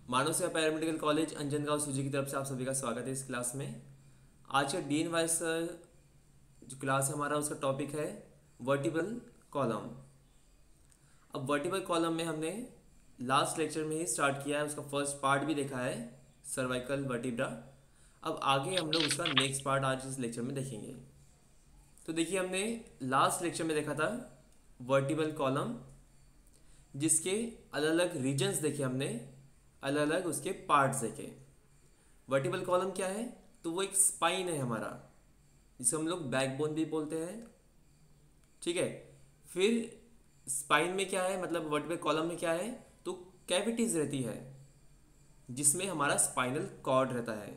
मानव सेवा paramedical college Anjangaon सूजी की तरफ से आप सभी का स्वागत है इस क्लास में। आज का डी एन वाइस जो क्लास है हमारा उसका टॉपिक है वर्टिबल कॉलम। अब वर्टिबल कॉलम में हमने लास्ट लेक्चर में ही स्टार्ट किया है, उसका फर्स्ट पार्ट भी देखा है सर्वाइकल वर्टिब्रा। अब आगे हम लोग उसका नेक्स्ट पार्ट आज इस लेक्चर में देखेंगे। तो देखिए, हमने लास्ट लेक्चर में देखा था वर्टिबल कॉलम, जिसके अलग अलग रीजन्स देखे हमने, अलग अलग उसके पार्ट्स देखे। वर्टिबल कॉलम क्या है? तो वो एक स्पाइन है हमारा, जिसे हम लोग बैकबोन भी बोलते हैं। ठीक है। फिर स्पाइन में क्या है, मतलब वर्टिबल कॉलम में क्या है, तो कैविटीज रहती है जिसमें हमारा स्पाइनल कॉर्ड रहता है।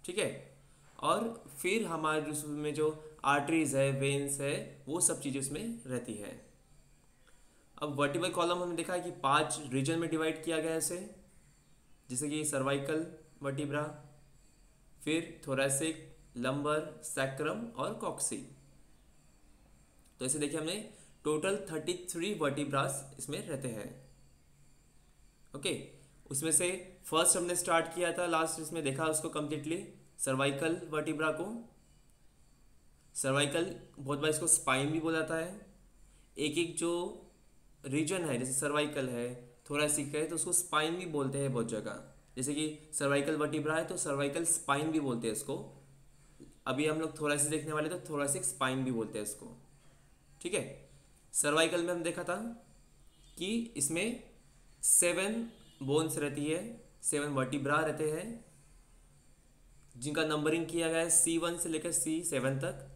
ठीक है। और फिर हमारे उसमें जो आर्टरीज है, वेन्स है, वो सब चीज़ें उसमें रहती है। अब वर्टिबल कॉलम हमने देखा है कि 5 रीजन में डिवाइड किया गया है इसे, जैसे कि सर्वाइकल वर्टिब्रा, फिर थोरैसिक, लंबर, सैक्रम और कॉक्सी। तो इसे देखिए, हमने टोटल 33 वर्टिब्रास इसमें रहते हैं। ओके। उसमें से फर्स्ट हमने स्टार्ट किया था, लास्ट इसमें देखा उसको कम्प्लीटली, सर्वाइकल वर्टिब्रा को। सर्वाइकल बहुत बार इसको स्पाइन भी बोला जाता है। एक एक जो रीजन है, जैसे सर्वाइकल है, थोरैसिक है, तो उसको स्पाइन भी बोलते हैं बहुत जगह। जैसे कि सर्वाइकल वर्टिब्रा है तो सर्वाइकल स्पाइन भी बोलते हैं इसको। अभी हम लोग थोरैसिक देखने वाले, तो थोरैसिक स्पाइन भी बोलते हैं इसको। ठीक है। सर्वाइकल में हम देखा था कि इसमें 7 बोन्स रहती है, 7 वर्टिब्रा रहते हैं, जिनका नंबरिंग किया गया है C1 से लेकर C7 तक,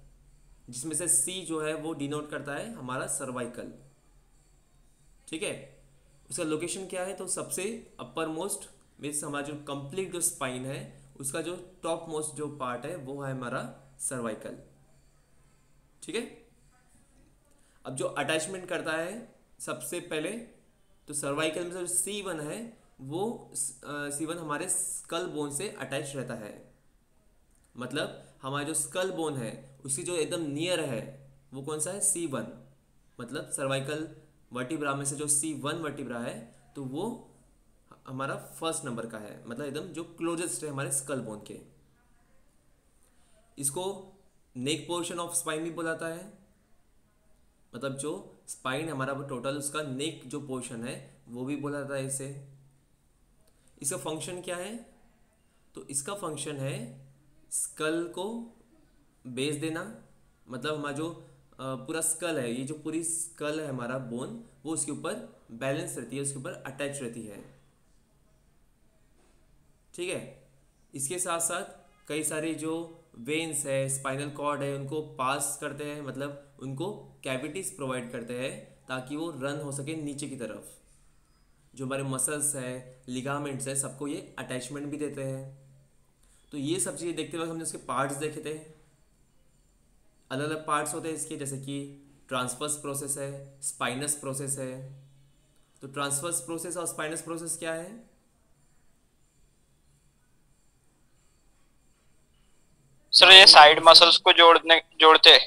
जिसमें से C जो है वो डिनोट करता है हमारा सर्वाइकल। ठीक है। उसका लोकेशन क्या है, तो सबसे अपर मोस्ट मीन्स हमारा जो कंप्लीट जो स्पाइन है, उसका जो टॉप मोस्ट जो पार्ट है वो है हमारा सर्वाइकल। ठीक है। अब जो अटैचमेंट करता है सबसे पहले, तो सर्वाइकल में जो C1 है वो C1 हमारे स्कल बोन से अटैच रहता है। मतलब हमारा जो स्कल बोन है उसकी जो एकदम नियर है वो कौन सा है, C1। मतलब सर्वाइकल वर्टिब्रा में से जो C1 वर्टिब्रा है तो वो हमारा फर्स्ट नंबर का है, मतलब एकदम जो क्लोजेस्ट है हमारे स्कल बोन के। इसको नेक पोर्शन ऑफ स्पाइन भी बोला जाता है। मतलब जो स्पाइन हमारा टोटल उसका नेक जो पोर्शन है वो भी बोला जाता है इसे। इसका फंक्शन क्या है, तो इसका फंक्शन है स्कल को बेस देना। मतलब हमारा जो पूरा स्कल है, ये जो पूरी स्कल है हमारा बोन, वो उसके ऊपर बैलेंस रहती है, उसके ऊपर अटैच रहती है। ठीक है। इसके साथ साथ कई सारे जो वेन्स है, स्पाइनल कॉर्ड है, उनको पास करते हैं, मतलब उनको कैविटीज प्रोवाइड करते हैं ताकि वो रन हो सके नीचे की तरफ। जो हमारे मसल्स है, लिगामेंट्स है, सबको ये अटैचमेंट भी देते हैं। तो ये सब चीज़ें देखते वक्त हमने उसके पार्ट्स देखे थे। अलग अलग पार्ट्स होते हैं इसके, जैसे कि ट्रांसफर्स प्रोसेस है, स्पाइनस प्रोसेस है। तो ट्रांसफर्स प्रोसेस और स्पाइनस प्रोसेस क्या है? सर क्या ये है ये साइड प्रोसेस? मसल्स को जोड़ते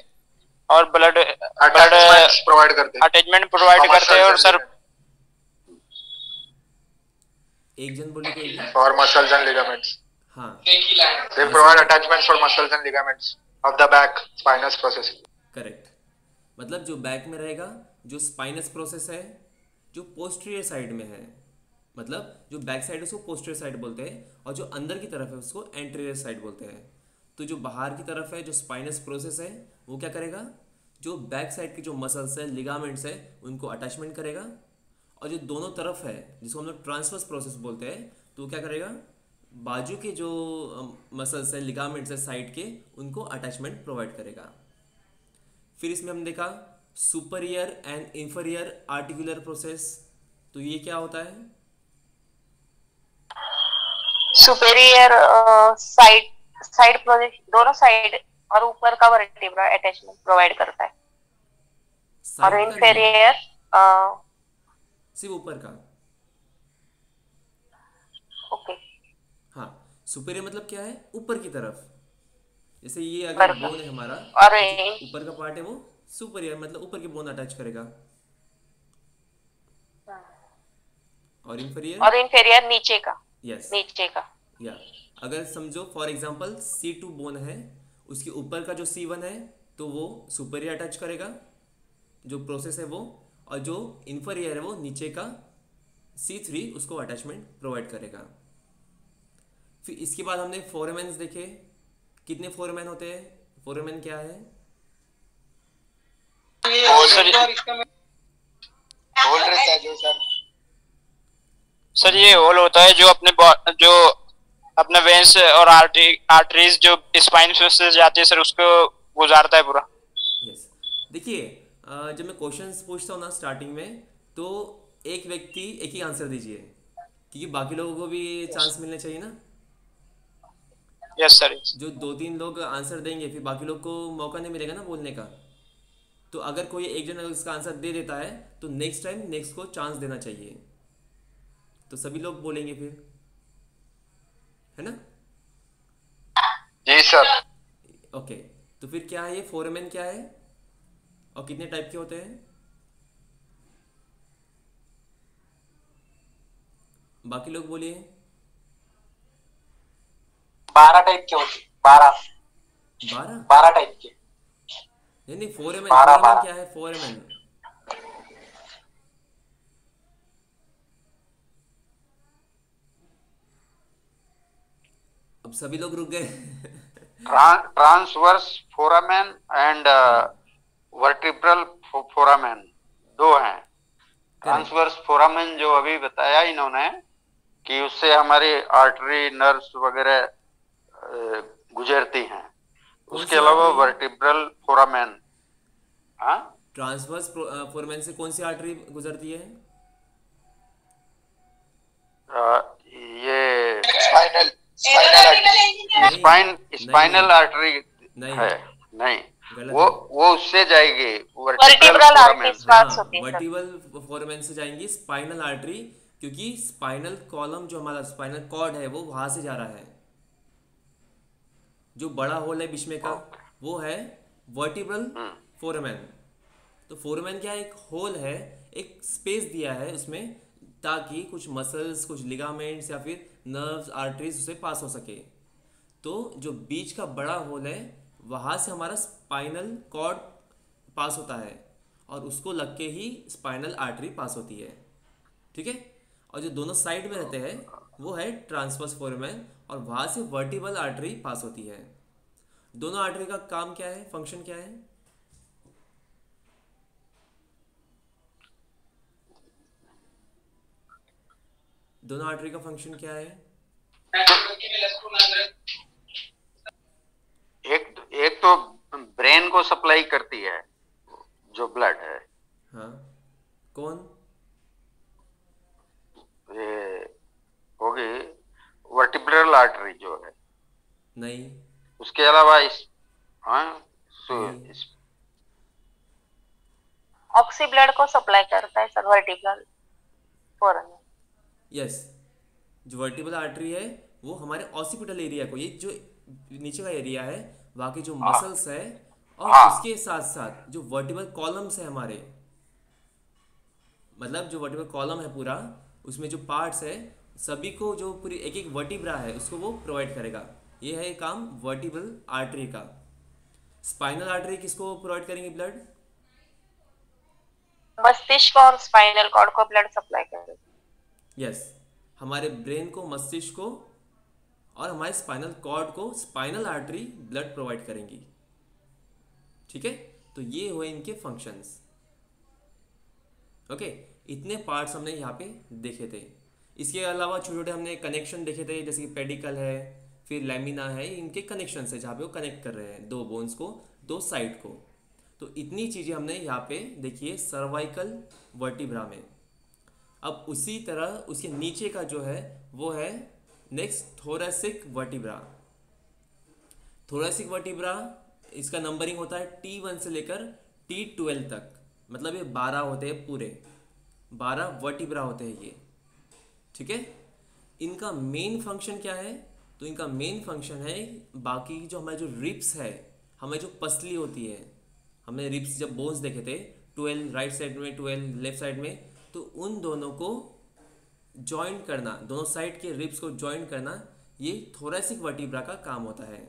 और ब्लड ब्लड अटैचमेंट्स प्रोवाइड करते हैं अटैचमेंट प्रोवाइड फॉर करते हैं मसल्स और एंड सर एक जन बोले कोई भी। for muscles and ligaments. हाँ, They जैसे provide attachments for muscles and ligaments of the back spinous process. Correct. मतलब जो बैक में रहेगा, जो स्पाइनस प्रोसेस है, जो पोस्टीरियर साइड में है, मतलब जो बैक साइड है उसको पोस्टीरियर साइड बोलते हैं, और जो अंदर की तरफ है उसको एंटीरियर साइड बोलते हैं। तो जो बाहर की तरफ है, जो स्पाइनस प्रोसेस है, वो क्या करेगा, जो बैक साइड की जो मसल्स है, लिगामेंट्स है, उनको अटैचमेंट करेगा। और जो दोनों तरफ है, जिसको हम लोग ट्रांसवर्स प्रोसेस बोलते हैं, तो वो क्या करेगा, बाजू के जो मसल्स है, लिगामेंट्स है साइड के, उनको अटैचमेंट प्रोवाइड करेगा। फिर इसमें हमने देखा superior and inferior articular process. तो ये क्या होता है? सुपेरियर साइड साइड प्रोजेक्ट दोनों साइड और ऊपर का वर्टिब्रा अटैचमेंट प्रोवाइड करता है, और साइड का नहीं, इंफीरियर सिर्फ ऊपर का। ओके हाँ, सुपरियर मतलब क्या है, ऊपर की तरफ। जैसे ये अगर ऊपर का, बोन है हमारा, और तो जो ऊपर का पार्ट है वो सुपरियर, मतलब ऊपर की बोन अटैच करेगा। और इन्फीरियर। और इन्फेरियर नीचे का। यस। नीचे का। या अगर समझो फॉर एग्जांपल C2 बोन है, उसके ऊपर का जो C1 है तो वो सुपरियर अटैच करेगा, जो प्रोसेस है वो, और जो इन्फीरियर है वो नीचे का C3 उसको अटैचमेंट प्रोवाइड करेगा। फिर इसके बाद हमने फोरमेन्स देखे। कितने फोरमेन होते हैं? फोरमेन क्या है? सर ये होल होता है जो जो अपने वेंस और आर्टरीज जो स्पाइन से जाती है सर, उसको गुजारता है पूरा। यस। देखिए, जब मैं क्वेश्चंस पूछता हूँ ना स्टार्टिंग में, तो एक व्यक्ति एक ही आंसर दीजिए, क्योंकि बाकी लोगों को भी चांस मिलने चाहिए ना। Yes sir. जो 2-3 लोग आंसर देंगे फिर बाकी लोग को मौका नहीं मिलेगा ना बोलने का। तो अगर कोई एक जन उसका आंसर दे देता है तो नेक्स्ट टाइम नेक्स्ट को चांस देना चाहिए, तो सभी लोग बोलेंगे फिर, है ना। जी सर। ओके, तो फिर क्या है ये फोरमेन क्या है और कितने टाइप के होते हैं? बाकी लोग बोलिए। 12 टाइप के होते, 12 12? 12 टाइप के। नहीं, फोरमेन 12 क्या है? फोरमेन अब सभी लोग रुक गए। Transverse foramen and vertebral foramen, दो हैं। ट्रांसवर्स फोरामेन जो अभी बताया इन्होंने कि उससे हमारी आर्टरी नर्व्स वगैरह गुजरती हैं। उसके अलावा वर्टिब्रल फोरामेन। हाँ, ट्रांसवर्स फोरमेन से कौन सी आर्टरी गुजरती है? ये स्पाइनल आर्टरी नहीं है। नहीं, गलत वो उससे जाएगी, वर्टिब्रल आर्टरीज पास होती है सर। वर्टिबल फोरमेन से जाएंगी स्पाइनल आर्टरी, क्योंकि स्पाइनल कॉलम जो हमारा स्पाइनल कॉर्ड है वो वहां से जा रहा है। जो बड़ा होल है बीच में का वो है वर्टिब्रल फोरमेन। तो फोरमेन क्या है? एक होल है, एक स्पेस दिया है उसमें, ताकि कुछ मसल्स, कुछ लिगामेंट्स या फिर नर्व्स, आर्टरीज उसे पास हो सके। तो जो बीच का बड़ा होल है वहाँ से हमारा स्पाइनल कॉर्ड पास होता है और उसको लग के ही स्पाइनल आर्टरी पास होती है, ठीक है। और जो दोनों साइड में रहते हैं वो है ट्रांसवर्स फोरमेन, और वहाँ से वर्टिबल आर्टरी पास होती है। दोनों आर्टरी का काम क्या है, फंक्शन क्या है? दोनों आर्टरी का फंक्शन क्या है? एक तो ब्रेन को सप्लाई करती है जो ब्लड है। हाँ, कौन? ये होगी वर्टिब्रल आर्टरी जो है। नहीं, उसके अलावा ऑक्सी ब्लड को सप्लाई करता है सर वर्टिब्रल फोरमेन। यस। जो वर्टिबल आर्टरी है वो हमारे ऑसिपिटल एरिया को, ये जो नीचे का एरिया है वहाँ के जो मसल्स है, और उसके साथ साथ जो वर्टिबल कॉलम्स है हमारे, मतलब जो वर्टिबल कॉलम है पूरा, उसमें जो पार्ट्स है सभी को, जो पूरी एक एक वर्टिब्रा है उसको वो प्रोवाइड करेगा। ये है काम वर्टिबल आर्टरी का। स्पाइनल आर्टरी किसको प्रोवाइड करेंगे ब्लड? मस्तिष्क और स्पाइनल कॉर्ड को ब्लड सप्लाई करेगा। यस, हमारे ब्रेन को, मस्तिष्क को और हमारे स्पाइनल कॉर्ड को स्पाइनल आर्टरी ब्लड प्रोवाइड करेंगी, ठीक है। तो ये हुए इनके फंक्शंस। ओके, इतने पार्ट्स हमने यहाँ पे देखे थे। इसके अलावा छोटे छोटे हमने कनेक्शन देखे थे, जैसे कि पेडिकल है, फिर लैमिना है, इनके कनेक्शन है जहाँ पे वो कनेक्ट कर रहे हैं दो बोन्स को, दो साइड को। तो इतनी चीज़ें हमने यहाँ पे देखिए सर्वाइकल वर्टिब्रा में। अब उसी तरह उसके नीचे का जो है वो है next thoracic vertebra. Thoracic vertebra, इसका नंबरिंग होता है T1 से लेकर T12 तक, मतलब ये 12 होते हैं, पूरे 12 वर्टिब्रा होते हैं ये, ठीक है। इनका मेन फंक्शन क्या है? तो इनका मेन फंक्शन है, बाकी जो हमारे जो रिब्स है, हमें जो पसली होती है, हमने रिब्स जब बोन्स देखे थे 12 राइट साइड में, 12 लेफ्ट साइड में, तो उन दोनों को जॉइंट करना, दोनों साइड के रिब्स को जॉइंट करना, ये थोरैसिक वर्टिब्रा का काम होता है।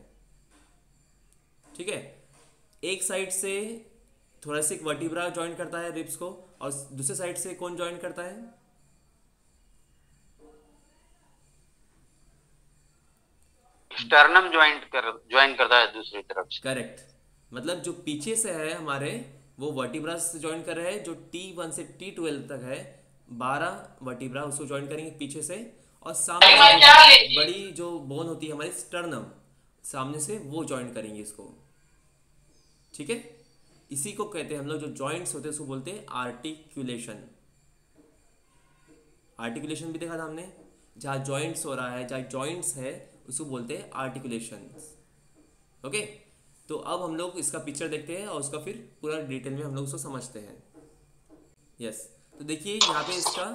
ठीक है, एक साइड से थोरैसिक वर्टिब्रा जॉइंट करता है रिब्स को, और दूसरे साइड से कौन जॉइंट करता है? स्टर्नम ज्वाइन करता है दूसरी तरफ से। करेक्ट, मतलब जो पीछे से है हमारे वो वर्टिब्रा से ज्वाइन कर रहे हैं, जो T1 से T12 तक है 12 वर्टिब्रा उसको ज्वाइन करेंगे पीछे से, और सामने जो बड़ी जो बोन होती है हमारी स्टर्नम सामने से वो ज्वाइन करेंगे इसको। ठीक है, इसी को कहते हैं हम लोग, जो जॉइंट्स होते हैं उसको बोलते हैं आर्टिकुलेशन। आर्टिकुलेशन भी देखा था हमने, जहाँ जॉइंट्स हो रहा है, जहाँ जॉइंट्स है उसको बोलते हैं आर्टिकुलेशन। ओके, तो अब हम लोग इसका पिक्चर देखते हैं और उसका फिर पूरा डिटेल में हम लोग उसको समझते हैं। यस, तो देखिए यहाँ पे इसका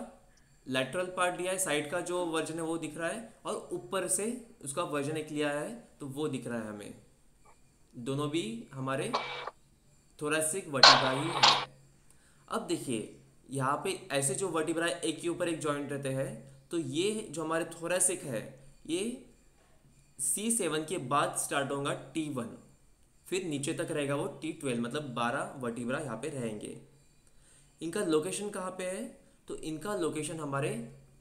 लेटरल पार्ट दिया है, साइड का जो वर्जन है वो दिख रहा है, और ऊपर से उसका वर्जन एक लिया है तो वो दिख रहा है हमें। दोनों भी हमारे थोरैसिक वर्टिब्रा ही है। अब देखिए यहाँ पे ऐसे जो वर्टिब्रा एक के ऊपर एक जॉइंट रहते हैं, तो ये जो हमारे थोरैसिक है ये C7 के बाद स्टार्ट होगा T1, फिर नीचे तक रहेगा वो T12, मतलब 12 वर्टिब्रा यहाँ पे रहेंगे। इनका लोकेशन कहाँ पे है? तो इनका लोकेशन हमारे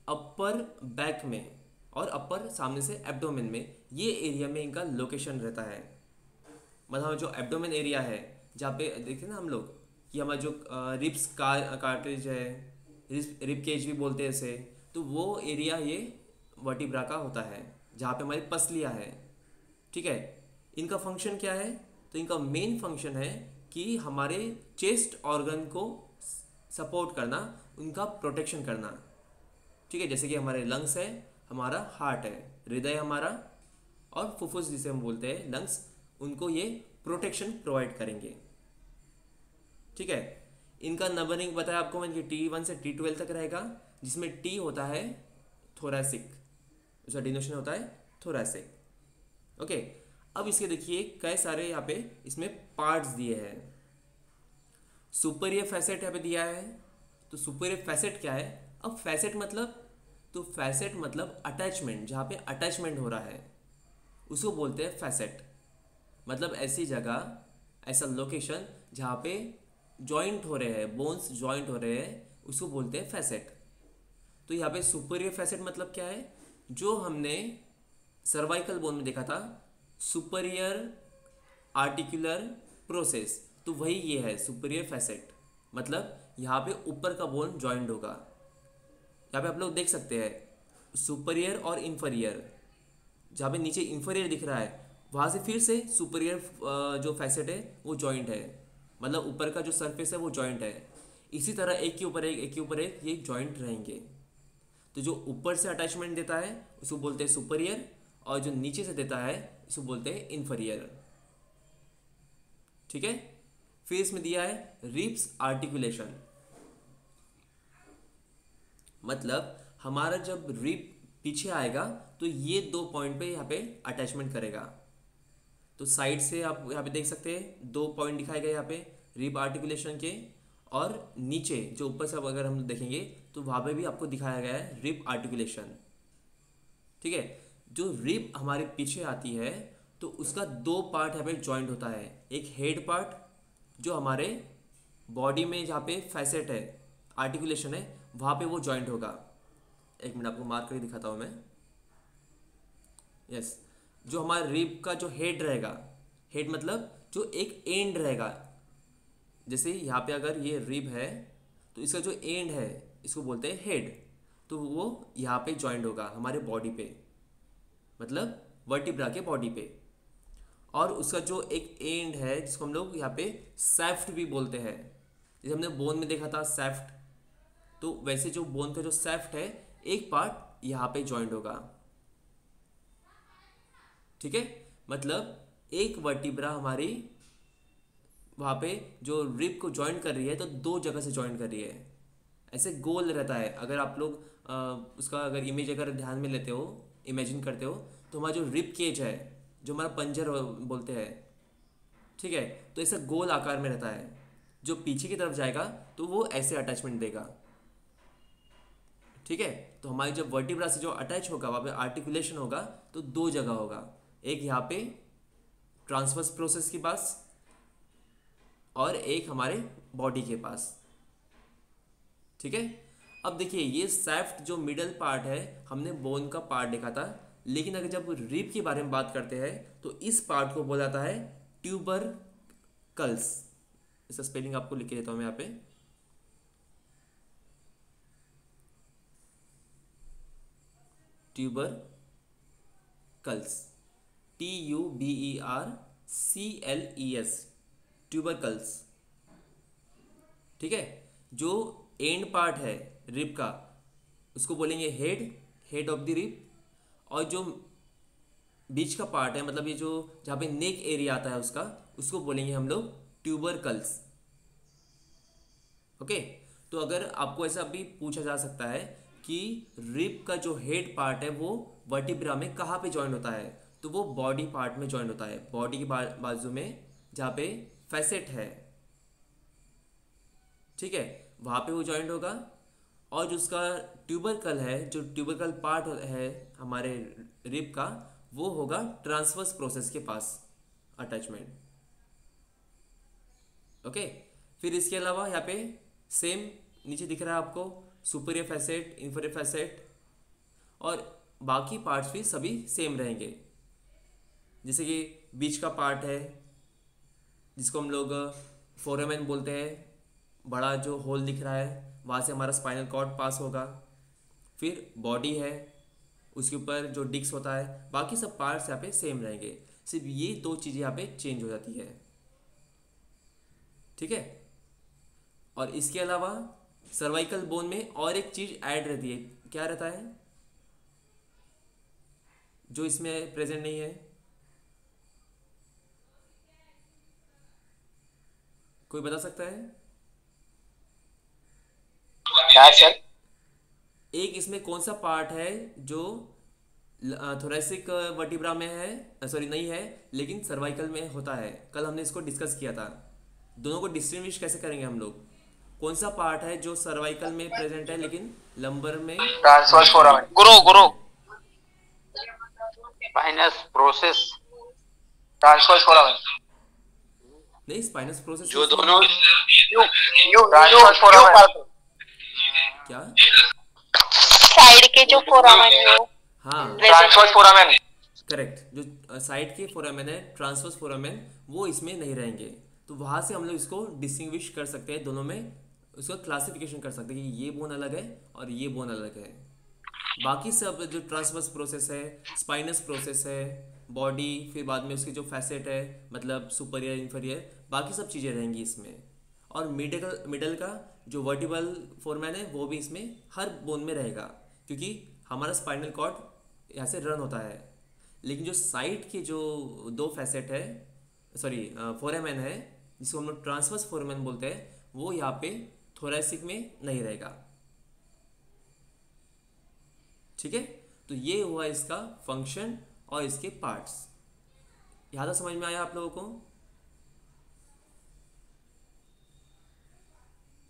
अपर बैक में और अपर सामने से एब्डोमेन में, ये एरिया में इनका लोकेशन रहता है। मतलब जो एब्डोमेन एरिया है जहाँ पे देखते हैं ना हम लोग कि हमारा जो रिब्स कार्टिलेज है, रिब केज भी बोलते हैं इसे, तो वो एरिया ये वर्टिब्रा का होता है जहाँ पे हमारी पसलियाँ है। ठीक है, इनका फंक्शन क्या है? तो इनका मेन फंक्शन है कि हमारे चेस्ट ऑर्गन को सपोर्ट करना, उनका प्रोटेक्शन करना। ठीक है, जैसे कि हमारे लंग्स है, हमारा हार्ट है, हृदय हमारा, और फुफ्फुस जिसे हम बोलते हैं लंग्स, उनको ये प्रोटेक्शन प्रोवाइड करेंगे। ठीक है, इनका नंबरिंग बताया आपको मैंने कि T1 से T12 तक रहेगा, जिसमें T होता है थोरैसिक, उसका डिनोशन होता है थोरैसिक। ओके, अब इसके देखिए कई सारे यहाँ पे इसमें पार्ट्स दिए हैं। सुपीरियर फैसेट यहाँ पे दिया है, तो सुपीरियर फैसेट क्या है? अब फैसेट मतलब, तो फैसेट मतलब अटैचमेंट, जहाँ पे अटैचमेंट हो रहा है उसको बोलते हैं फैसेट। मतलब ऐसी जगह, ऐसा लोकेशन जहाँ पे जॉइंट हो रहे हैं, बोन्स जॉइंट हो रहे हैं, उसको बोलते हैं फैसेट। तो यहाँ पे सुपीरियर फैसेट मतलब क्या है? जो हमने सर्वाइकल बोन में देखा था, सुपीरियर आर्टिकुलर प्रोसेस, तो वही ये है सुपीरियर फैसेट। मतलब यहाँ पे ऊपर का बोन जॉइंट होगा। यहाँ पे आप लोग देख सकते हैं सुपीरियर और इन्फीरियर, जहाँ पे नीचे इन्फीरियर दिख रहा है वहाँ से फिर से सुपीरियर जो फैसेट है वो जॉइंट है, मतलब ऊपर का जो सरफेस है वो जॉइंट है। इसी तरह एक के ऊपर एक, एक के ऊपर एक, ये जॉइंट रहेंगे। तो जो ऊपर से अटैचमेंट देता है उसको बोलते हैं सुपीरियर, और जो नीचे से देता है इसको बोलते हैं इन्फीरियर। ठीक है, फिर इसमें दिया है रिब्स आर्टिकुलेशन। मतलब हमारा जब रिब पीछे आएगा तो ये 2 पॉइंट पे यहाँ पे अटैचमेंट करेगा। तो साइड से आप यहाँ पे देख सकते हैं 2 पॉइंट दिखाए गए यहाँ पे रिब आर्टिकुलेशन के, और नीचे जो ऊपर से अगर हम देखेंगे तो वहाँ पे भी आपको दिखाया गया है रिब आर्टिकुलेशन। ठीक है, जो रिब हमारे पीछे आती है तो उसका 2 पार्ट यहाँ पे जॉइंट होता है। एक हेड पार्ट जो हमारे बॉडी में जहाँ पे फैसेट है, आर्टिकुलेशन है, वहाँ पे वो जॉइंट होगा। एक मिनट आपको मार्क करके दिखाता हूँ मैं। यस, जो हमारे रिब का जो हेड रहेगा, हेड मतलब जो एक एंड रहेगा, जैसे यहाँ पे अगर ये रिब है तो इसका जो एंड है इसको बोलते हैं हेड, तो वो यहाँ पे जॉइंट होगा हमारे बॉडी पे, मतलब वर्टिब्रा के बॉडी पे। और उसका जो एक एंड है जिसको हम लोग यहाँ पे सैफ्ट भी बोलते हैं, जैसे हमने बोन में देखा था सैफ्ट, तो वैसे जो बोन का जो सैफ्ट है एक पार्ट यहाँ पे जॉइंट होगा। ठीक है, मतलब एक वर्टिब्रा हमारी वहाँ पे जो रिब को जॉइंट कर रही है तो 2 जगह से जॉइंट कर रही है, ऐसे गोल रहता है। अगर आप लोग उसका अगर इमेज अगर ध्यान में लेते हो, इमेजिन करते हो, तो हमारा जो रिब केज है, जो हमारा पंजर बोलते हैं, ठीक है, तो ऐसा गोल आकार में रहता है। जो पीछे की तरफ जाएगा तो वो ऐसे अटैचमेंट देगा। ठीक है। तो हमारी जब वर्टिब्रा से जो अटैच होगा वहाँ पे आर्टिकुलेशन होगा तो दो जगह होगा, एक यहाँ पे ट्रांसवर्स प्रोसेस के पास और एक हमारे बॉडी के पास, ठीक है। अब देखिए ये सैफ्ट जो मिडल पार्ट है हमने बोन का पार्ट देखा था, लेकिन अगर जब रिब के बारे में बात करते हैं तो इस पार्ट को बोला जाता है ट्यूबरकल्स। इसका स्पेलिंग आपको लिख के देता हूँ मैं यहाँ पे, ट्यूबरकल्स, TUBERCLES, ट्यूबरकल्स, ठीक है। जो एंड पार्ट है रिब का उसको बोलेंगे हेड ऑफ द रिब, और जो बीच का पार्ट है मतलब ये जो जहाँ पे नेक एरिया आता है उसको बोलेंगे हम लोग ट्यूबरकल्स, ओके। तो अगर आपको ऐसा भी पूछा जा सकता है कि रिब का जो हेड पार्ट है वो वर्टिब्रा में कहाँ पे जॉइन होता है, तो वो बॉडी पार्ट में जॉइन होता है, बॉडी की बाजू में जहाँ पे फैसेट है, ठीक है, वहाँ पे वो जॉइंट होगा। और जो उसका ट्यूबरकल है, जो ट्यूबरकल पार्ट है हमारे रिब का, वो होगा ट्रांसवर्स प्रोसेस के पास अटैचमेंट, ओके। फिर इसके अलावा यहाँ पे सेम नीचे दिख रहा है आपको सुपीरियर फैसेट, इंफीरियर फैसेट, और बाकी पार्ट्स भी सभी सेम रहेंगे। जैसे कि बीच का पार्ट है जिसको हम लोग फोरामेन बोलते हैं, बड़ा जो होल दिख रहा है वहाँ से हमारा स्पाइनल कॉर्ड पास होगा। फिर बॉडी है, उसके ऊपर जो डिस्क होता है, बाकी सब पार्ट्स यहाँ पे सेम रहेंगे, सिर्फ ये दो चीज़ें यहाँ पे चेंज हो जाती है, ठीक है। और इसके अलावा सर्वाइकल बोन में और एक चीज़ ऐड रहती है, क्या रहता है जो इसमें प्रेजेंट नहीं है? कोई बता सकता है? क्या सर? एक इसमें कौन सा पार्ट है जो थोरेसिक वर्टिब्रा में है, सॉरी नहीं है, लेकिन सर्वाइकल में होता है? कल हमने इसको डिस्कस किया था। दोनों को डिस्टिंग्विश कैसे करेंगे हम लोग? कौन सा पार्ट है जो सर्वाइकल में प्रेजेंट है लेकिन लंबर में? Transverse foramen. गुरु स्पाइनस प्रोसेस, ट्रांसवर्स फोरामेन। नहीं, स्पाइनस प्रोसेस जो दोनों ट्रांसवर्स फोरामेन। क्या? साइड के जो फोरामेन है वो हाँ ट्रांसवर्स फोरामेन। करेक्ट, जो साइड के फोरामेन है ट्रांसवर्स फोरामेन, वो इसमें नहीं रहेंगे। तो वहाँ से हम लोग इसको डिस्टिंग्विश कर सकते हैं, दोनों में उसका क्लासिफिकेशन कर सकते हैं कि ये बोन अलग है और ये बोन अलग है। बाकी सब जो ट्रांसवर्स प्रोसेस है, स्पाइनस प्रोसेस है, बॉडी, फिर बाद में उसकी जो फैसेट है मतलब सुपरियर इंफीरियर, बाकी सब चीज़ें रहेंगी इसमें। और मिडल का जो वर्टिबल फोरामेन है वो भी इसमें हर बोन में रहेगा, क्योंकि हमारा स्पाइनल कॉर्ड यहाँ से रन होता है। लेकिन जो साइड के जो दो फैसेट है, सॉरी फोरामेन है, जिसको हम लोग ट्रांसवर्स फोरामेन बोलते हैं, वो यहाँ पे थोरैसिक में नहीं रहेगा, ठीक है। तो ये हुआ इसका फंक्शन और इसके पार्ट्स। यहाँ तक समझ में आया आप लोगों को?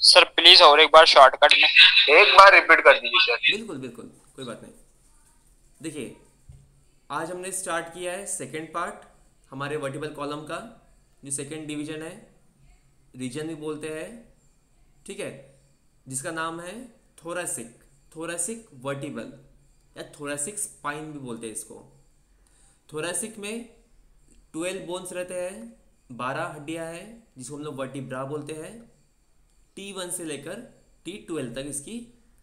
सर प्लीज और एक बार शॉर्टकट में एक बार रिपीट कर दीजिए सर। बिल्कुल बिल्कुल, कोई बात नहीं। देखिए आज हमने स्टार्ट किया है सेकेंड पार्ट हमारे वर्टिबल कॉलम का, जो सेकेंड डिवीजन है, रीजन भी बोलते हैं, ठीक है, जिसका नाम है थोरैसिक वर्टिबल या थोरैसिक स्पाइन भी बोलते हैं इसको। थोरैसिक में 12 बोन्स रहते हैं, 12 हड्डियां हैं, जिसको हम लोग वर्टिब्रा बोलते हैं। T1 से लेकर T12 तक इसकी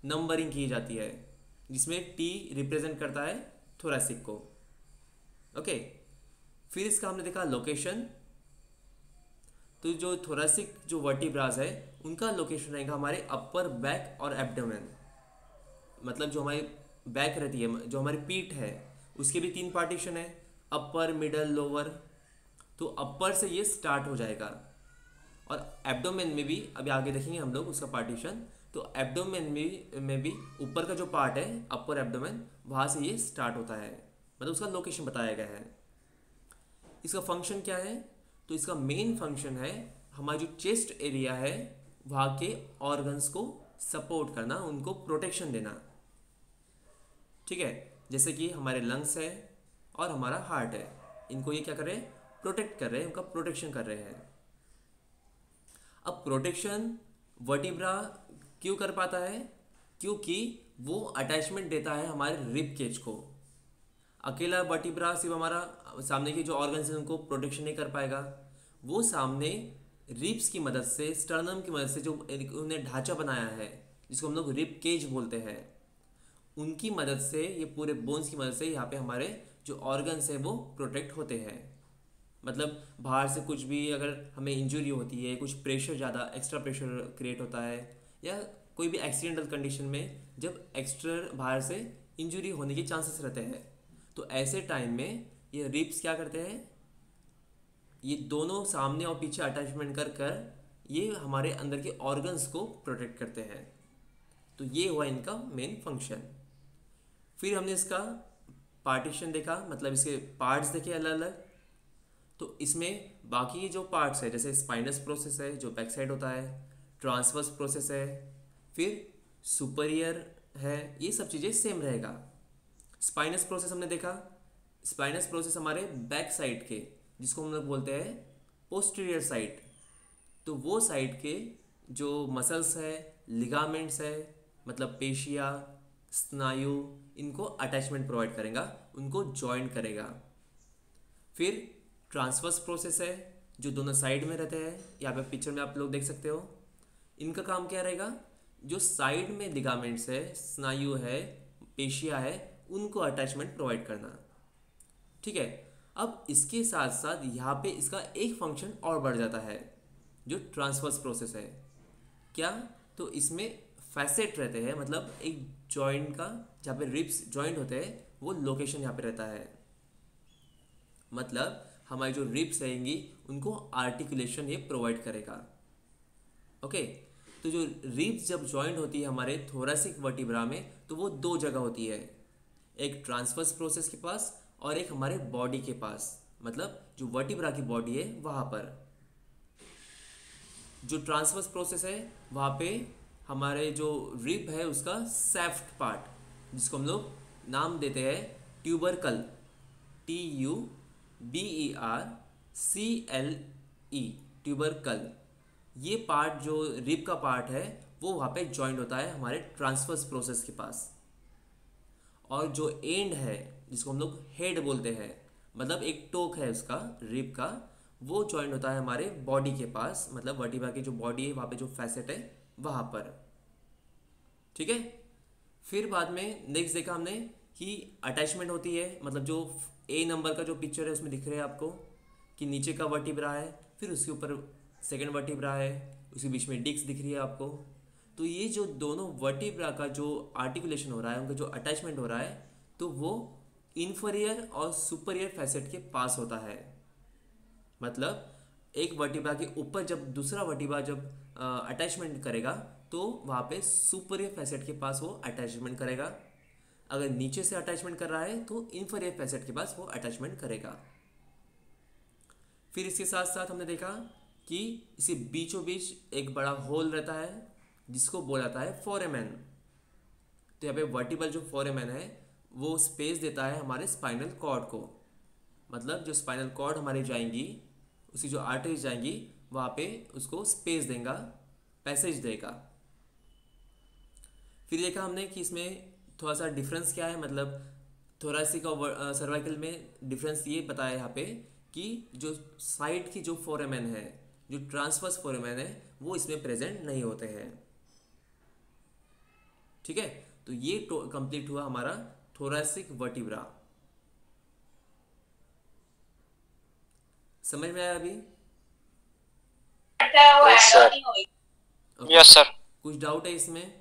नंबरिंग की जाती है, जिसमें T रिप्रेजेंट करता है थोरैसिक को, ओके। फिर इसका हमने देखा लोकेशन। तो जो थोरैसिक जो वर्टिब्रास है उनका लोकेशन रहेगा हमारे अपर बैक और एब्डोमेन, मतलब जो हमारी बैक रहती है, जो हमारी पीठ है, उसके भी 3 पार्टीशन है, अपर, मिडल, लोअर। तो अपर से ये स्टार्ट हो जाएगा, और एब्डोमेन में भी अभी आगे देखेंगे हम लोग उसका पार्टीशन। तो एब्डोमेन में भी ऊपर का जो पार्ट है अपर एब्डोमेन, वहाँ से ये स्टार्ट होता है, मतलब उसका लोकेशन बताया गया है। इसका फंक्शन क्या है? तो इसका मेन फंक्शन है हमारा जो चेस्ट एरिया है वहाँ के ऑर्गन्स को सपोर्ट करना, उनको प्रोटेक्शन देना। ठीक है, जैसे कि हमारे लंग्स है और हमारा हार्ट है, इनको ये क्या कर रहे हैं, प्रोटेक्ट कर रहे हैं, उनका प्रोटेक्शन कर रहे हैं। अब प्रोटेक्शन वर्टिब्रा क्यों कर पाता है, क्योंकि वो अटैचमेंट देता है हमारे रिब केज को। अकेला वर्टिब्रा सिर्फ हमारा सामने के जो ऑर्गन्स हैं उनको प्रोटेक्शन नहीं कर पाएगा, वो सामने रिब्स की मदद से, स्टर्नम की मदद से जो उन्हें ढांचा बनाया है जिसको हम लोग रिब केज बोलते हैं, उनकी मदद से, ये पूरे बोन्स की मदद से यहाँ पे हमारे जो ऑर्गन्स हैं वो प्रोटेक्ट होते हैं। मतलब बाहर से कुछ भी अगर हमें इंजरी होती है, कुछ प्रेशर ज़्यादा एक्स्ट्रा प्रेशर क्रिएट होता है, या कोई भी एक्सीडेंटल कंडीशन में जब एक्स्ट्रा बाहर से इंजरी होने के चांसेस रहते हैं, तो ऐसे टाइम में ये रिब्स क्या करते हैं, ये दोनों सामने और पीछे अटैचमेंट कर कर ये हमारे अंदर के ऑर्गन्स को प्रोटेक्ट करते हैं। तो ये हुआ इनका मेन फंक्शन। फिर हमने इसका पार्टीशन देखा, मतलब इसके पार्ट्स देखे अलग अलग। तो इसमें बाकी जो पार्ट्स है, जैसे स्पाइनस प्रोसेस है जो बैक साइड होता है, ट्रांसवर्स प्रोसेस है, फिर सुपरियर है, ये सब चीज़ें सेम रहेगा। स्पाइनस प्रोसेस हमने देखा, स्पाइनस प्रोसेस हमारे बैक साइड के, जिसको हम लोग बोलते हैं पोस्टीरियर साइड, तो वो साइड के जो मसल्स है, लिगामेंट्स है, मतलब पेशिया, स्नायु, इनको अटैचमेंट प्रोवाइड करेगा, उनको जॉइंट करेगा। फिर ट्रांसवर्स प्रोसेस है जो दोनों साइड में रहते हैं, यहाँ पे पिक्चर में आप लोग देख सकते हो। इनका काम क्या रहेगा, जो साइड में लिगामेंट्स है, स्नायु है, पेशिया है, उनको अटैचमेंट प्रोवाइड करना। ठीक है, अब इसके साथ साथ यहाँ पे इसका एक फंक्शन और बढ़ जाता है जो ट्रांसवर्स प्रोसेस है। क्या, तो इसमें फैसेट रहते हैं, मतलब एक जॉइंट का जहाँ पे रिब्स जॉइंट होते हैं वो लोकेशन यहाँ पे रहता है। मतलब हमारी जो रिब्स रहेंगी उनको आर्टिकुलेशन ये प्रोवाइड करेगा। ओके, तो जो रिब्स जब जॉइंट होती है हमारे थोरैसिक वर्टिब्रा में, तो वो दो जगह होती है, एक ट्रांसवर्स प्रोसेस के पास और एक हमारे बॉडी के पास, मतलब जो वर्टिब्रा की बॉडी है वहाँ पर। जो ट्रांसवर्स प्रोसेस है वहाँ पे हमारे जो रिब है उसका सेफ्ट पार्ट, जिसको हम लोग नाम देते हैं ट्यूबरकल, TUBERCLE, ट्यूबरकल। ये पार्ट जो रिब का पार्ट है वो वहाँ पे जॉइंट होता है हमारे ट्रांसवर्स प्रोसेस के पास। और जो एंड है जिसको हम लोग हेड बोलते हैं, मतलब एक टोक है उसका रिब का, वो जॉइंट होता है हमारे बॉडी के पास, मतलब वर्टिब्रा की जो बॉडी है वहाँ पे जो फैसेट है वहाँ पर। ठीक है, फिर बाद में नेक्स्ट देखा हमने कि अटैचमेंट होती है, मतलब जो ए नंबर का जो पिक्चर है उसमें दिख रहा है आपको कि नीचे का वर्टिब्रा है, फिर उसके ऊपर सेकंड वर्टिब्रा है, उसके बीच में डिस्क दिख रही है आपको। तो ये जो दोनों वर्टिब्रा का जो आर्टिकुलेशन हो रहा है, उनका जो अटैचमेंट हो रहा है, तो वो इन्फीरियर और सुपरियर फैसेट के पास होता है। मतलब एक वर्टिब्रा के ऊपर जब दूसरा वर्टिब्रा जब अटैचमेंट करेगा तो वहाँ पे सुपरियर फैसेट के पास वो अटैचमेंट करेगा। अगर नीचे से अटैचमेंट कर रहा है तो इन्फीरियर फैसेट के पास वो अटैचमेंट करेगा। फिर इसके साथ साथ हमने देखा कि इसे बीचों बीच एक बड़ा होल रहता है जिसको बोला जाता है फोरेमेन। तो यहाँ पे वर्टिब्रल जो फोरेमेन है वो स्पेस देता है हमारे स्पाइनल कॉर्ड को, मतलब जो स्पाइनल कॉर्ड हमारी जाएंगी, उसकी जो आर्टरीज जाएंगी वहाँ पे उसको स्पेस देगा, पैसेज देगा। फिर देखा हमने कि इसमें थोड़ा सा डिफरेंस क्या है, मतलब थोरैसिक और सर्वाइकल में डिफरेंस ये बताया यहाँ पे कि जो साइड की जो फोरेमेन है, जो ट्रांसवर्स फोरेमेन है, वो इसमें प्रेजेंट नहीं होते हैं। ठीक है, तो ये कंप्लीट हुआ हमारा थोरैसिक वर्टिब्रा। समझ में आया अभी? Yes sir. कुछ डाउट है इसमें?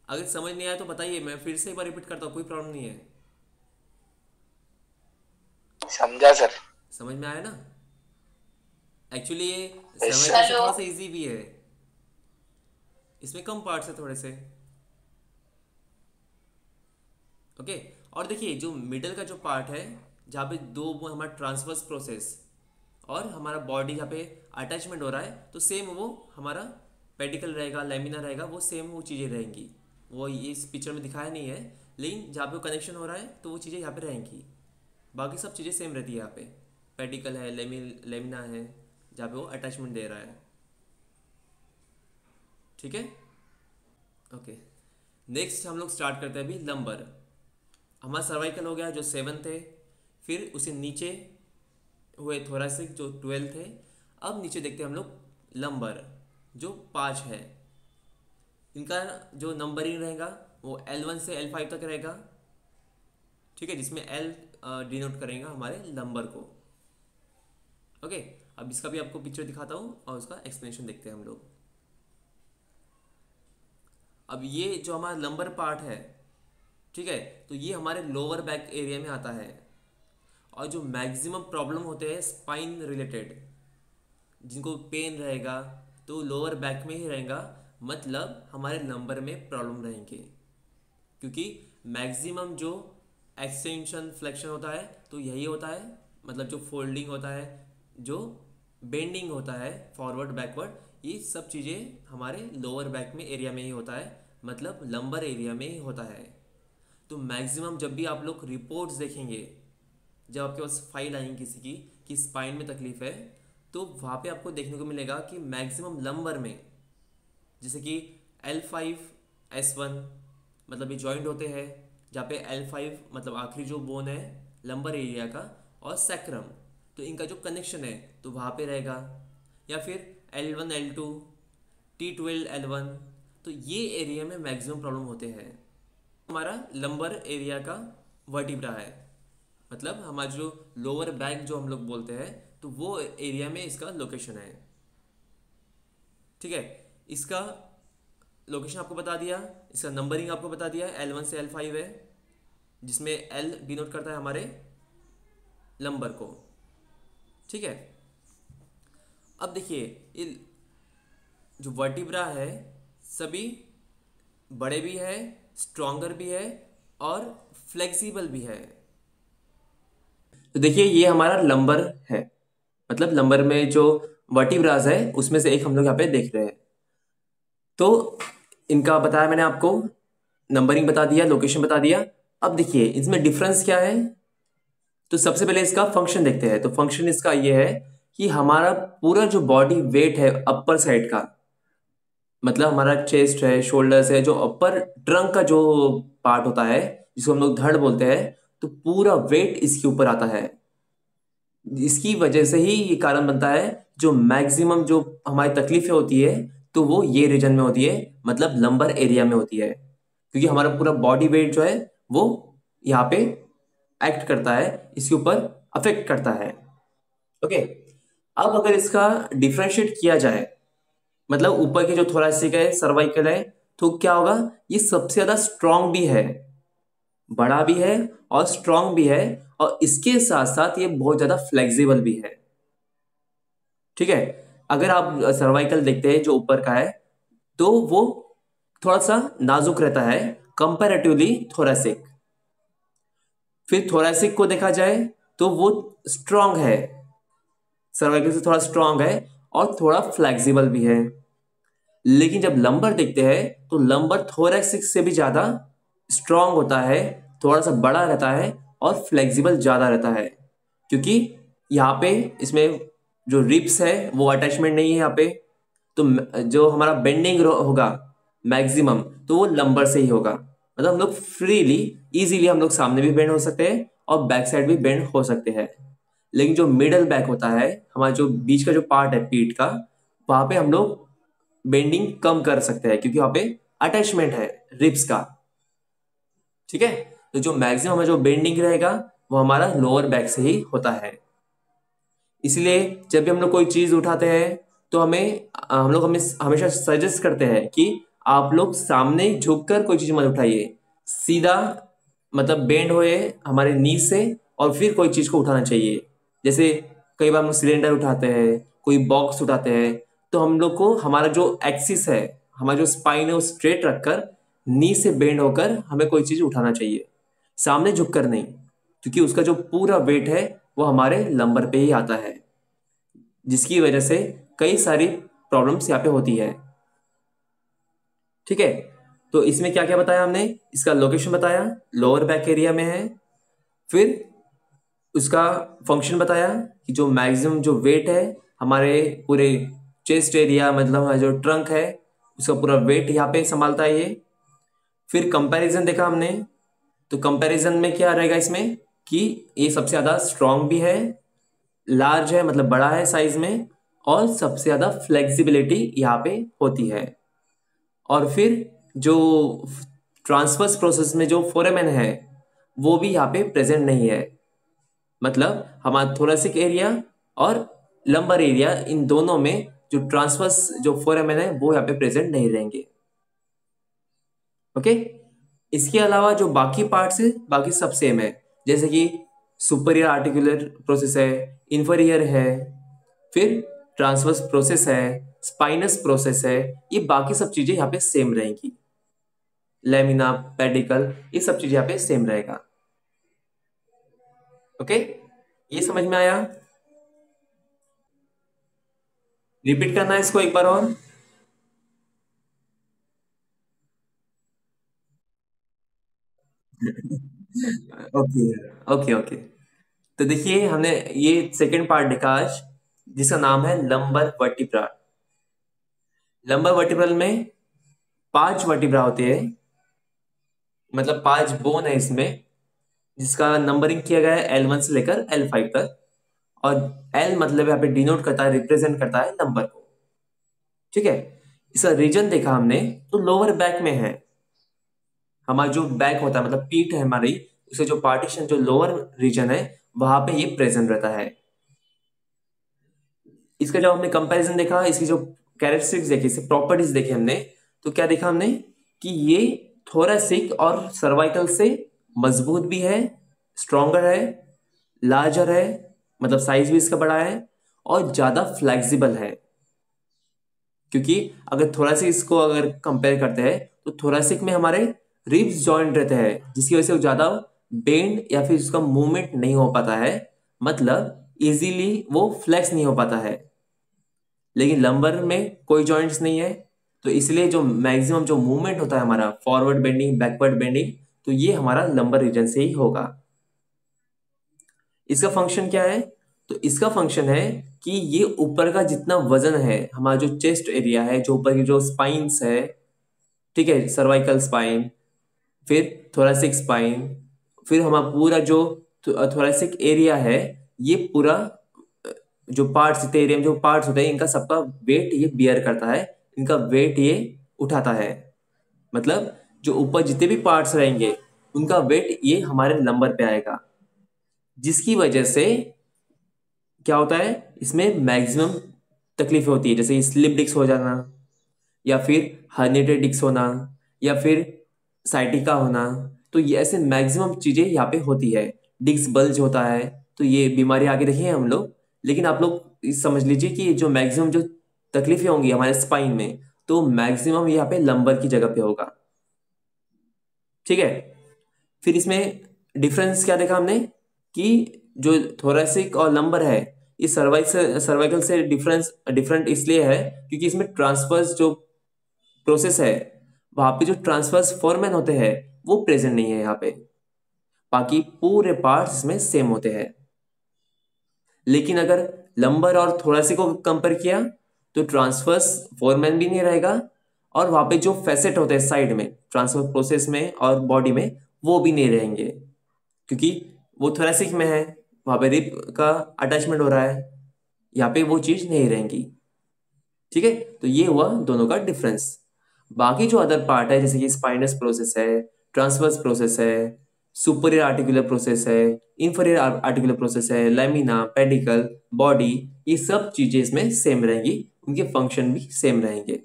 अगर समझ नहीं आया तो बताइए, मैं फिर से एक बार रिपीट करता हूँ, कोई प्रॉब्लम नहीं है। समझा सर। समझ में आया ना? एक्चुअली ये सर्वाइकल से थोड़ा सा इजी भी है, इसमें कम पार्ट्स है थोड़े से। ओके, और देखिए जो मिडल का जो पार्ट है जहाँ पे दो हमारा ट्रांसवर्स प्रोसेस और हमारा बॉडी जहाँ पे अटैचमेंट हो रहा है, तो सेम वो हमारा पेडिकल रहेगा, लेमिना रहेगा, वो सेम वो चीज़ें रहेंगी। वो इस पिक्चर में दिखाया नहीं है, लेकिन जहाँ पे वो कनेक्शन हो रहा है तो वो चीज़ें यहाँ पे रहेंगी। बाकी सब चीज़ें सेम रहती है। यहाँ पे पेडिकल है, लेमिना है, जहाँ पे वो अटैचमेंट दे रहा है। ठीक है, ओके। नेक्स्ट हम लोग स्टार्ट करते हैं अभी लंबर। हमारा सर्वाइकल हो गया जो 7 थे, फिर उसे नीचे हुए थोरासिक जो 12 थे। अब नीचे देखते हैं हम लोग लंबर जो 5 है। इनका जो नंबरिंग रहेगा वो L1 से L5 तक रहेगा। ठीक है, जिसमें L डिनोट करेगा हमारे लंबर को। ओके, अब इसका भी आपको पिक्चर दिखाता हूँ और उसका एक्सप्लेनेशन देखते हैं हम लोग। अब ये जो हमारा लंबर पार्ट है, ठीक है, तो ये हमारे लोअर बैक एरिया में आता है। और जो मैक्सिमम प्रॉब्लम होते हैं स्पाइन रिलेटेड, जिनको पेन रहेगा तो लोअर बैक में ही रहेगा, मतलब हमारे लंबर में प्रॉब्लम रहेंगे। क्योंकि मैक्सिमम जो एक्सटेंशन फ्लेक्शन होता है तो यही होता है, मतलब जो फोल्डिंग होता है, जो बेंडिंग होता है फॉरवर्ड बैकवर्ड, ये सब चीज़ें हमारे लोअर बैक में एरिया में ही होता है, मतलब लंबर एरिया में ही होता है। तो मैक्सिमम जब भी आप लोग रिपोर्ट्स देखेंगे, जब आपके पास फाइल आएंगी किसी की कि स्पाइन में तकलीफ है, तो वहाँ पे आपको देखने को मिलेगा कि मैक्सिमम लंबर में, जैसे कि L5 S1 मतलब ये जॉइंट होते हैं, जहाँ पे L5 मतलब आखिरी जो बोन है लंबर एरिया का, और सैक्रम, तो इनका जो कनेक्शन है तो वहाँ पे रहेगा। या फिर L1 L2 T12 L1, तो ये एरिया में मैक्सिमम प्रॉब्लम होते हैं। हमारा लंबर एरिया का वर्टिब्रा है, मतलब हमारा जो लोअर बैक जो हम लोग बोलते हैं, तो वो एरिया में इसका लोकेशन है। ठीक है, इसका लोकेशन आपको बता दिया, इसका नंबरिंग आपको बता दिया, L1 से L5 है, जिसमें L डिनोट करता है हमारे लंबर को। ठीक है, अब देखिए ये जो वर्टिब्रा है सभी बड़े भी है, स्ट्रॉन्गर भी है और फ्लेक्सिबल भी है। तो देखिए ये हमारा लंबर है, मतलब लंबर में जो वर्टिब्रास है उसमें से एक हम लोग यहाँ पे देख रहे हैं। तो इनका बताया मैंने आपको, नंबरिंग बता दिया, लोकेशन बता दिया। अब देखिए इसमें डिफरेंस क्या है। तो सबसे पहले इसका फंक्शन देखते हैं। तो फंक्शन इसका ये है कि हमारा पूरा जो बॉडी वेट है अपर साइड का, मतलब हमारा चेस्ट है, शोल्डर्स है, जो अपर ट्रंक का जो पार्ट होता है जिसको हम लोग धड़ बोलते हैं, तो पूरा वेट इसके ऊपर आता है। इसकी वजह से ही ये कारण बनता है जो मैक्सिमम जो हमारी तकलीफें होती है तो वो ये रीजन में होती है, मतलब लंबर एरिया में होती है, क्योंकि हमारा पूरा बॉडी वेट जो है वो यहाँ पे एक्ट करता है, इसके ऊपर अफेक्ट करता है। ओके, अब अगर इसका डिफरेंशिएट किया जाए, मतलब ऊपर के जो थोरैसिक है, सर्वाइकल है, तो क्या होगा, ये सबसे ज्यादा स्ट्रांग भी है, बड़ा भी है और स्ट्रांग भी है, और इसके साथ साथ ये बहुत ज्यादा फ्लेक्सिबल भी है। ठीक है, अगर आप सर्वाइकल देखते हैं जो ऊपर का है, तो वो थोड़ा सा नाजुक रहता है कंपैरेटिवली थोरैसिक। फिर थोरैसिक को देखा जाए तो वो स्ट्रांग है, सर्वाइकल से थोड़ा स्ट्रांग है और थोड़ा फ्लेक्सिबल भी है। लेकिन जब लंबर देखते हैं तो लंबर थोरैसिक से भी ज्यादा स्ट्रांग होता है, थोड़ा सा बड़ा रहता है और फ्लेक्सिबल ज्यादा रहता है, क्योंकि यहाँ पे इसमें जो रिब्स है वो अटैचमेंट नहीं है यहाँ पे। तो जो हमारा बेंडिंग होगा मैक्सिमम, तो वो लंबर से ही होगा, मतलब हम लोग फ्रीली इजीली हम लोग सामने भी बेंड हो सकते हैं और बैक साइड भी बेंड हो सकते हैं। लेकिन जो मिडल बैक होता है, हमारा जो बीच का जो पार्ट है पीठ का, वहां पे हम लोग बेंडिंग कम कर सकते हैं, क्योंकि वहां पे अटैचमेंट है रिब्स का। ठीक है, तो जो मैक्सिमम हमारा जो बेंडिंग रहेगा वो हमारा लोअर बैक से ही होता है। इसलिए जब भी हम लोग कोई चीज उठाते हैं तो हम लोग हमेशा सजेस्ट करते हैं कि आप लोग सामने झुककर कोई चीज मत उठाइए, सीधा मतलब बेंड होए हमारे नी से और फिर कोई चीज को उठाना चाहिए। जैसे कई बार हम सिलेंडर उठाते हैं, कोई बॉक्स उठाते हैं, तो हम लोग को हमारा जो एक्सिस है, हमारा जो स्पाइन है, वो स्ट्रेट रखकर नी से बेंड होकर हमें कोई चीज उठाना चाहिए, सामने झुककर नहीं, क्योंकि उसका जो पूरा वेट है वो हमारे लंबर पे ही आता है, जिसकी वजह से कई सारी प्रॉब्लम्स यहाँ पे होती है। ठीक है, तो इसमें क्या क्या बताया हमने, इसका लोकेशन बताया, लोअर बैक एरिया में है। फिर उसका फंक्शन बताया कि जो मैक्सिमम जो वेट है हमारे पूरे चेस्ट एरिया, मतलब हमारा जो ट्रंक है उसका पूरा वेट यहाँ पे संभालता है ये। फिर कंपैरिजन देखा हमने, तो कंपैरिजन में क्या रहेगा इसमें कि ये सबसे ज़्यादा स्ट्रांग भी है, लार्ज है मतलब बड़ा है साइज में, और सबसे ज़्यादा फ्लेक्सिबिलिटी यहाँ पे होती है। और फिर जो ट्रांसफर्स प्रोसेस में जो फोरामेन है वो भी यहाँ पे प्रेजेंट नहीं है, मतलब हमारा थोरेसिक एरिया और लंबर एरिया इन दोनों में जो ट्रांसफर्स जो फोरामेन है वो यहाँ पे प्रेजेंट नहीं रहेंगे। ओके, इसके अलावा जो बाकी पार्ट्स है बाकी सब सेम है, जैसे कि सुपरियर आर्टिकुलर प्रोसेस है, इंफीरियर है, फिर ट्रांसवर्स प्रोसेस है, स्पाइनस प्रोसेस है, ये बाकी सब चीजें यहाँ पे सेम रहेंगी। लेमिना, पेडिकल, ये सब चीजें यहाँ पे सेम रहेगा। ओके, ये समझ में आया? रिपीट करना है इसको एक बार और। ओके ओके ओके, तो देखिए हमने ये सेकंड पार्ट देखा आज, जिसका नाम है लंबर वर्टिब्रा। लंबर वर्टिब्रल में 5 वर्टिब्रा होते हैं, मतलब 5 बोन है इसमें, जिसका नंबरिंग किया गया है L1 से लेकर L5 तक। और L मतलब यहाँ पे डिनोट करता है, रिप्रेजेंट करता है नंबर को। ठीक है, इसका रीजन देखा हमने तो लोअर बैक में है। हमारा जो बैक होता है मतलब पीठ है हमारी, उससे जो पार्टीशन जो लोअर रीजन है वहां पे ये प्रेजेंट रहता है। इसका जब हमने कंपैरिजन देखा, इसकी जो कैरेक्टरिस्टिक्स देखी, इसकी प्रॉपर्टीज देखी हमने, तो क्या देखा हमने कि ये थोरेसिक और सर्वाइकल से मजबूत भी है, स्ट्रॉन्गर है, लार्जर है, मतलब साइज भी इसका बड़ा है, और ज्यादा फ्लेक्सिबल है। क्योंकि अगर थोरेसिक इसको अगर कंपेयर करते हैं तो थोरेसिक में हमारे रिब्स जॉइंट रहते हैं, जिसकी वजह से वो ज्यादा बेंड या फिर उसका मूवमेंट नहीं हो पाता है, मतलब इजीली वो फ्लेक्स नहीं हो पाता है। लेकिन लंबर में कोई जॉइंट्स नहीं है, तो इसलिए जो मैक्सिमम जो मूवमेंट होता है हमारा फॉरवर्ड बेंडिंग, बैकवर्ड बेंडिंग, तो ये हमारा लंबर रीजन से ही होगा। इसका फंक्शन क्या है? तो इसका फंक्शन है कि ये ऊपर का जितना वजन है, हमारा जो चेस्ट एरिया है, जो ऊपर की जो स्पाइन्स है, ठीक है, सर्वाइकल स्पाइन, फिर थोरेसिक स्पाइन, फिर हमारा पूरा जो थोरेसिक एरिया है, ये पूरा जो पार्ट्स इतने एरिया में जो पार्ट्स होते हैं इनका सबका वेट ये बियर करता है, इनका वेट ये उठाता है। मतलब जो ऊपर जितने भी पार्ट्स रहेंगे उनका वेट ये हमारे नंबर पे आएगा, जिसकी वजह से क्या होता है इसमें मैक्सिमम तकलीफ होती है, जैसे स्लिप डिस्क हो जाना, या फिर हर्निएटेड डिस्क होना, या फिर साइटिका होना। तो ये ऐसे मैक्सिमम चीजें यहाँ पे होती है। डिस्क बल्ज होता है, तो ये बीमारी आगे देखी है हम लोग, लेकिन आप लोग समझ लीजिए कि जो मैक्सिमम जो तकलीफें होंगी हमारे स्पाइन में, तो मैक्सिमम यहाँ पे लंबर की जगह पे होगा। ठीक है, फिर इसमें डिफरेंस क्या देखा हमने कि जो थोरेसिक और लंबर है, इस सर्वाइकल से डिफरेंट इसलिए है क्योंकि इसमें ट्रांसफर्स जो प्रोसेस है, वहां पे जो ट्रांसफर्स फोरमैन होते हैं वो प्रेजेंट नहीं है यहाँ पे। बाकी पूरे पार्ट्स इसमें सेम होते हैं। लेकिन अगर लंबर और थोरेसिक को कंपेयर किया तो ट्रांसफर्स फोरमैन भी नहीं रहेगा, और वहां पे जो फैसेट होते हैं साइड में ट्रांसफर प्रोसेस में और बॉडी में, वो भी नहीं रहेंगे, क्योंकि वो थोरेसिक में है, वहां पे रिप का अटैचमेंट हो रहा है, यहाँ पे वो चीज नहीं रहेंगी। ठीक है, तो ये हुआ दोनों का डिफरेंस। बाकी जो अदर पार्ट है, जैसे कि स्पाइनस प्रोसेस है, ट्रांसवर्स प्रोसेस है, सुपरियर आर्टिकुलर प्रोसेस है, इंफीरियर आर्टिकुलर प्रोसेस है, लेमिना, पेडिकल, बॉडी, ये सब चीजें इसमें सेम रहेंगी, उनके फंक्शन भी सेम रहेंगे।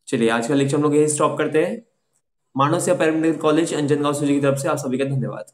चलिए आज का लेक्चर हम लोग यही स्टॉप करते हैं। मानव सेवा पैरामेडिकल कॉलेज अंजनगांव सूजी की तरफ से आप सभी का धन्यवाद।